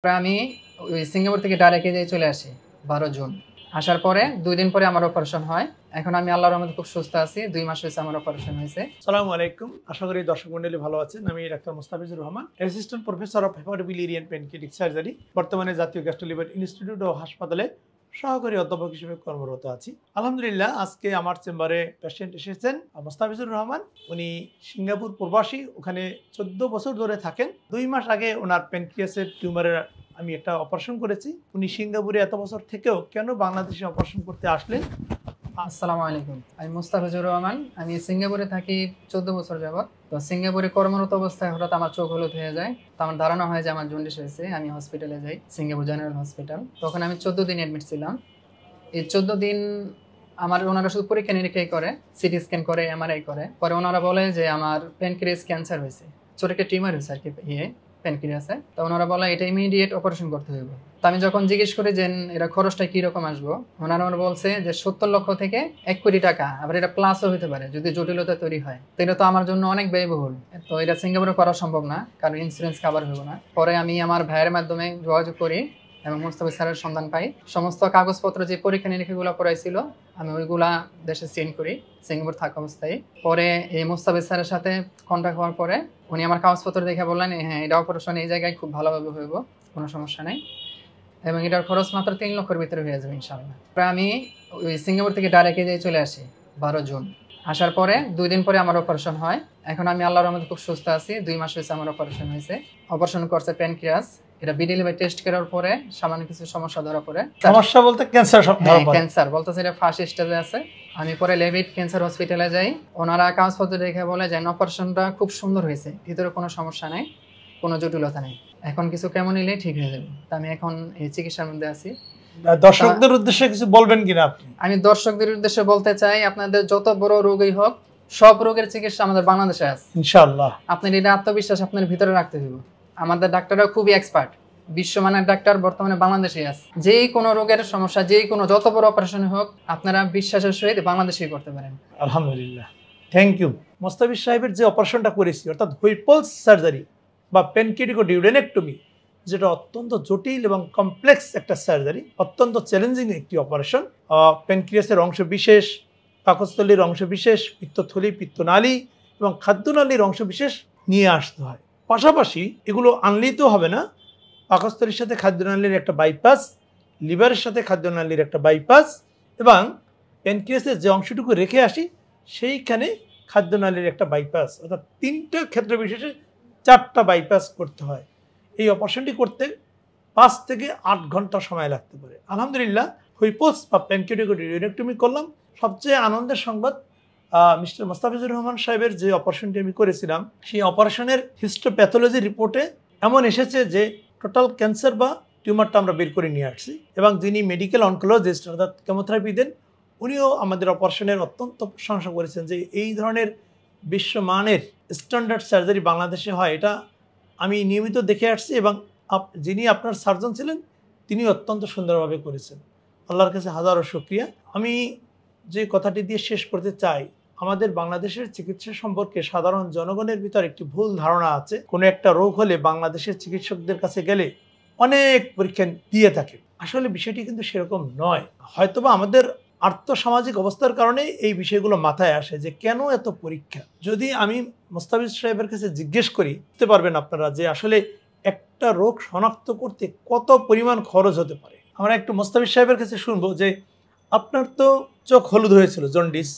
আমি ওই সিঙ্গাপুর থেকে ডাইরেক্টে যেয়ে চলে আসি 12 জুন। আসার পরে 2 দিন পরে আমার অপারেশন হয়। এখন আমি আল্লাহর রহমতে খুব সুস্থ আছি। 2 মাস হয়েছে আমার অপারেশন হয়েছে। আসসালামু আলাইকুম, আশা করি দর্শক মণ্ডলী ভালো আছেন। আমি doctor Mostafizur Rahman, assistant professor of hepatobiliary and pancreatic surgery, বর্তমানে জাতীয় গ্যাস্ট্রোলিভার ইনস্টিটিউট ও হাসপাতালে সহকারী অধ্যাপক হিসেবে কর্মরত আছি। আলহামদুলিল্লাহ, আজকে আমার চেম্বারে পেশেন্ট এসেছেন মোস্তাফিজুর রহমান। উনি সিঙ্গাপুর প্রবাসী, ওখানে 14 বছর ধরে থাকেন। 2 মাস আগে ওনার প্যানক্রিয়াসের টিউমারের আমি একটা অপারেশন করেছি। উনি সিঙ্গাপুরে এত বছর থেকেও কেন বাংলাদেশে অপারেশন করতে আসলেন? আসসালামু আলাইকুম, আমি মোস্তাফিজুর রহমান। আমি সিঙ্গাপুরে থাকি 14 বছর যাবত। তো সিঙ্গাপুরে কর্মরত অবস্থায় হঠাৎ আমার চোখ হলুদ হয়ে যায়। তো আমার ধারণা হয় যে আমার জন্ডিস হয়েছে। আমি হসপিটালে যাই, সিঙ্গাপুর জেনারেল হসপিটাল। তখন আমি 14 দিন অ্যাডমিট ছিলাম। এই 14 দিন আমার ওনারা শুধু পরীক্ষা নিরীক্ষাই করে, সিটি স্ক্যান করে, এমআরআই করে। পরে ওনারা বলে যে আমার প্যানক্রিয়াস ক্যান্সার হয়েছে, ছোট একটা টিউমার হয়েছে আর কি প্যানক্রিয়াসে। তো ওনারা বলে এটা ইমিডিয়েট অপারেশন করতে হবে। তো আমি যখন জিজ্ঞেস করি যে এটা খরচটা কীরকম আসবো, ওনারা বলছে যে 70 লক্ষ থেকে 1 কোটি টাকা, আবার এটা প্লাসও হতে পারে যদি জটিলতা তৈরি হয়। তো এটা তো আমার জন্য অনেক ব্যয়বহুল। তো এটা সিঙ্গাপুরে করা সম্ভব না, কারণ ইন্স্যুরেন্স কাভার হবে না। পরে আমি আমার ভাইয়ের মাধ্যমে যোগাযোগ করি এবং মোস্তাফিজ স্যারের সন্ধান পাই। সমস্ত কাগজপত্র যে পরীক্ষা নিরীক্ষাগুলো করাইছিল আমি ওইগুলা দেশে সেন্ড করি সিঙ্গাপুর থাকা অবস্থায়। পরে এই মোস্তাফিজ স্যারের সাথে কন্ট্যাক্ট হওয়ার পরে উনি আমার কাগজপত্র দেখে বললেন, হ্যাঁ এটা অপারেশন এই জায়গায় খুব ভালোভাবে হইব, কোনো সমস্যা নেই, এবং এটার খরচ মাত্র 3 লক্ষের ভিতরে হয়ে যাবে ইনশাআল্লাহ। আমি ওই সিঙ্গাপুর থেকে ডাইরেক্টে যেয়ে চলে আসি 12 জুন। আসার পরে 2 দিন পরে আমার অপারেশন হয়। এখন আমি আল্লাহর রহমতে খুব সুস্থ আছি। 2 মাস হয়েছে আমার অপারেশন হয়েছে। অপারেশন করছে প্যানক্রিয়াস। এটা বিডিএলএ টেস্ট করার পরে সামান্য কিছু সমস্যা ধরা পড়ে। সমস্যা বলতে ক্যান্সার? ক্যান্সার বলতেছে এটা ফার্স্ট স্টেজে আছে। আমি পরে লেভিট ক্যান্সার হসপিটালে যাই। ওনারা কাগজপত্র দেখে বলে যে অপারেশনটা খুব সুন্দর হয়েছে, ভিতরে কোনো সমস্যা নেই, কোনো জটিলতা নেই, এখন কিছু কেমন নিলেই ঠিক হয়ে যাবে। তো আমি এখন এই চিকিৎসার মধ্যে আছি। দর্শকদের উদ্দেশ্যে কিছু বলবেন কিনা আপনি? আমি দর্শকদের উদ্দেশ্যে বলতে চাই, আপনাদের যত বড় রোগই হোক, সব রোগের চিকিৎসা আমাদের বাংলাদেশে আছে ইনশাআল্লাহ। আপনার এটা আত্মবিশ্বাস আপনার ভিতরে রাখতে হবে। আমাদের ডাক্তাররা খুবই এক্সপার্ট, বিশ্বমানের ডাক্তার বর্তমানে বাংলাদেশে আছে। যেই কোনো রোগের সমস্যা, যেই কোনো যত বড় অপারেশন হোক, আপনারা বিশ্বাসের সহিত বাংলাদেশেই করতে পারেন। আলহামদুলিল্লাহ, থ্যাংক ইউ। মোস্তাফিজ সাহেবের যে অপারেশনটা করেছি, অর্থাৎ হুইপলস সার্জারি বা প্যানক্রিয়াটিকোডিউডেনেক্টমি, যেটা অত্যন্ত জটিল এবং কমপ্লেক্স একটা সার্জারি, অত্যন্ত চ্যালেঞ্জিং একটি অপারেশন। প্যানক্রিয়াসের অংশ বিশেষ, পাকস্থলীর অংশ বিশেষ, পিত্তথলি, পিত্তনালী এবং খাদ্যনালীর অংশ বিশেষ নিয়ে আসতে হয়। পাশাপাশি এগুলো আনলেই তো হবে না, পাকস্থলীর সাথে খাদ্যনালীর একটা বাইপাস, লিভারের সাথে খাদ্যনালীর একটা বাইপাস, এবং প্যানক্রিয়াসের যে অংশটুকু রেখে আসি সেইখানে খাদ্যনালীর একটা বাইপাস, অর্থাৎ 3টা ক্ষেত্র বিশেষে 4টা বাইপাস করতে হয়। এই অপারেশনটি করতে 5 থেকে 8 ঘন্টা সময় লাগতে পারে। আলহামদুলিল্লাহ, হুইপলস বা প্যানক্রিয়াটিকোডিউডেনেক্টমি করলাম। সবচেয়ে আনন্দের সংবাদ, মিস্টার মোস্তাফিজুর রহমান সাহেবের যে অপারেশনটি আমি করেছিলাম, সেই অপারেশনের হিস্টোপ্যাথোলজি রিপোর্টে এমন এসেছে যে টোটাল ক্যান্সার বা টিউমারটা আমরা বের করে নিয়ে আসছি, এবং যিনি মেডিকেল অনকোলজিস্ট অর্থাৎ কেমোথেরাপি দেন, উনিও আমাদের অপারেশনের অত্যন্ত প্রশংসা করেছেন যে এই ধরনের বিশ্বমানের স্ট্যান্ডার্ড সার্জারি বাংলাদেশে হয়, এটা আমি নিয়মিত দেখে আসছি, এবং যিনি আপনার সার্জন ছিলেন তিনি অত্যন্ত সুন্দরভাবে করেছেন। আল্লাহর কাছে হাজারো শুকরিয়া। আমি যে কথাটি দিয়ে শেষ করতে চাই, আমাদের বাংলাদেশের চিকিৎসা সম্পর্কে সাধারণ জনগণের ভিতর একটি ভুল ধারণা আছে। কোনো একটা রোগ হলে বাংলাদেশের চিকিৎসকদের কাছে গেলে অনেক পরীক্ষা দিয়ে থাকে। আসলে বিষয়টি কিন্তু সেরকম নয়। হয়তোবা আমাদের আর্থসামাজিক অবস্থার কারণে এই বিষয়গুলো মাথায় আসে যে কেন এত পরীক্ষা। যদি আমি মোস্তাফিজ সাহেবের কাছে জিজ্ঞেস করি, বুঝতে পারবেন আপনারা যে আসলে একটা রোগ শনাক্ত করতে কত পরিমাণ খরচ হতে পারে। আমরা একটু মোস্তাফিজ সাহেবের কাছে শুনবো যে আপনার তো চোখ হলুদ হয়েছিল, জন্ডিস।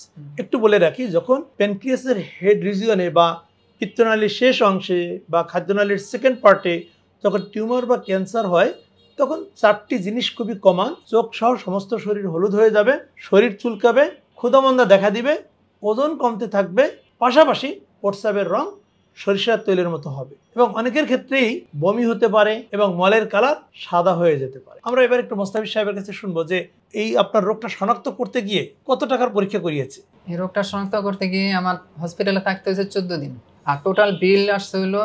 একটু বলে রাখি, যখন প্যানক্রিয়াসের হেড রিজিয়নে বা পিত্তনালীর শেষ অংশে বা খাদ্যনালীর সেকেন্ড পার্টে যখন টিউমার বা ক্যান্সার হয়, তখন 4টি জিনিস খুবই কমন। চোখ সহ সমস্ত শরীর হলুদ হয়ে যাবে, শরীর চুলকাবে, ক্ষুধামন্দা দেখা দিবে, ওজন কমতে থাকবে, পাশাপাশি প্রস্রাবের রং সরিষার তেলের মতো হবে, এবং অনেকের ক্ষেত্রেই বমি হতে পারে এবং মলের কালার সাদা হয়ে যেতে পারে। আমরা এবার একটু মোস্তাফিজ সাহেবের কাছে শুনবো যে এই আপনার রোগটা শনাক্ত করতে গিয়ে কত টাকার পরীক্ষা করিয়েছে। এই রোগটা শনাক্ত করতে গিয়ে আমার হসপিটালে থাকতে হয়েছে 14 দিন, আর টোটাল বিল আসছে হলো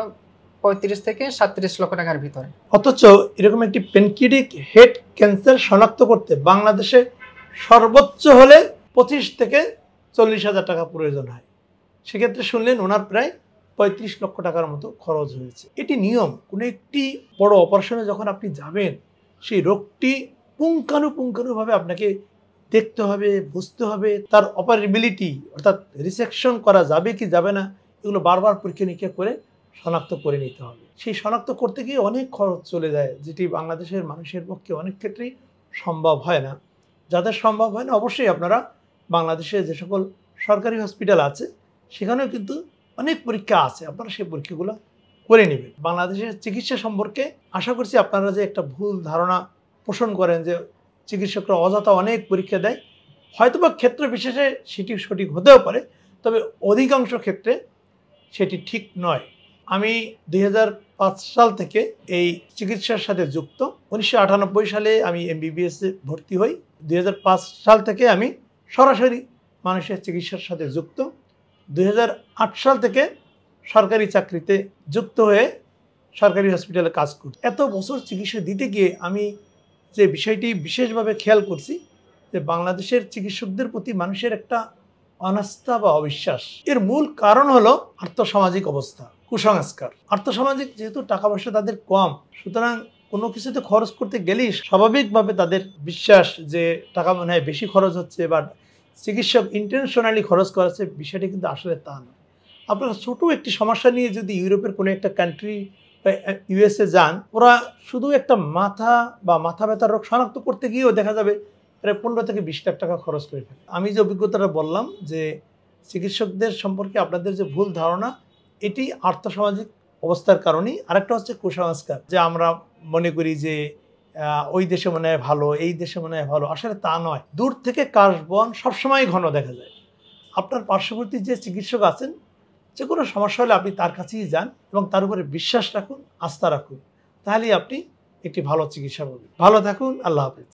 35 থেকে 37 লক্ষ টাকার ভিতরে। অথচ এরকম একটি প্যানক্রিয়াটিক হেড ক্যান্সার শনাক্ত করতে বাংলাদেশে সর্বোচ্চ হলে 25 থেকে 40 হাজার টাকা প্রয়োজন হয়। সেক্ষেত্রে শুনলেন ওনার প্রায় 35 লক্ষ টাকার মতো খরচ হয়েছে। এটি নিয়ম। কোনো একটি বড় অপারেশনে যখন আপনি যাবেন, সেই রোগটি পুঙ্খানুপুঙ্খানুভাবে আপনাকে দেখতে হবে, বুঝতে হবে, তার অপারেবিলিটি অর্থাৎ রিসেকশন করা যাবে কি যাবে না, এগুলো বারবার পরীক্ষা নিরীক্ষা করে শনাক্ত করে নিতে হবে। সেই শনাক্ত করতে গিয়ে অনেক খরচ চলে যায়, যেটি বাংলাদেশের মানুষের পক্ষে অনেক ক্ষেত্রেই সম্ভব হয় না। যাদের সম্ভব হয় না, অবশ্যই আপনারা বাংলাদেশে যে সকল সরকারি হসপিটাল আছে সেখানেও কিন্তু অনেক পরীক্ষা আছে, আপনারা সেই পরীক্ষাগুলো করে নেবেন। বাংলাদেশের চিকিৎসা সম্পর্কে আশা করছি আপনারা যে একটা ভুল ধারণা পোষণ করেন যে চিকিৎসকরা অযথা অনেক পরীক্ষা দেয়, হয়তোবা ক্ষেত্র বিশেষে সেটি সঠিক হতেও পারে, তবে অধিকাংশ ক্ষেত্রে সেটি ঠিক নয়। আমি 2005 সাল থেকে এই চিকিৎসার সাথে যুক্ত। 1998 সালে আমি MBBS-এ ভর্তি হই। 2005 সাল থেকে আমি সরাসরি মানুষের চিকিৎসার সাথে যুক্ত। 2008 সাল থেকে সরকারি চাকরিতে যুক্ত হয়ে সরকারি হসপিটালে কাজ করছি। এত বছর চিকিৎসা দিতে গিয়ে আমি যে বিষয়টি বিশেষভাবে খেয়াল করছি যে বাংলাদেশের চিকিৎসকদের প্রতি মানুষের একটা অনাস্থা বা অবিশ্বাস। এর মূল কারণ হলো আর্থসামাজিক অবস্থা, কুসংস্কার। আর্থসামাজিক যেহেতু টাকা পয়সা তাদের কম, সুতরাং কোনো কিছুতে খরচ করতে গেলেই স্বাভাবিকভাবে তাদের বিশ্বাস যে টাকা মনে হয় বেশি খরচ হচ্ছে বা চিকিৎসক ইন্টেনশনালি খরচ করাচ্ছে, বিষয়টি কিন্তু আসলে তা নয়। আপনারা ছোটো একটি সমস্যা নিয়ে যদি ইউরোপের কোনো একটা কান্ট্রি বা USA যান, ওরা শুধু একটা মাথা বা মাথা ব্যথার রোগ শনাক্ত করতে গিয়েও দেখা যাবে প্রায় 15 থেকে 20 লাখ টাকা খরচ করে ফেলে। আমি যে অভিজ্ঞতাটা বললাম যে চিকিৎসকদের সম্পর্কে আপনাদের যে ভুল ধারণা, এটি আর্থসামাজিক অবস্থার কারণেই। আরেকটা হচ্ছে কুসংস্কার, যে আমরা মনে করি যে ওই দেশে মনে হয় ভালো, এই দেশে মনে হয় ভালো। আসলে তা নয়। দূর থেকে কাশবন সবসময় ঘন দেখা যায়। আপনার পার্শ্ববর্তী যে চিকিৎসক আছেন, যে কোনো সমস্যা হলে আপনি তার কাছেই যান এবং তার উপরে বিশ্বাস রাখুন, আস্থা রাখুন, তাহলেই আপনি একটি ভালো চিকিৎসা পাবেন। ভালো থাকুন। আল্লাহ হাফেজ।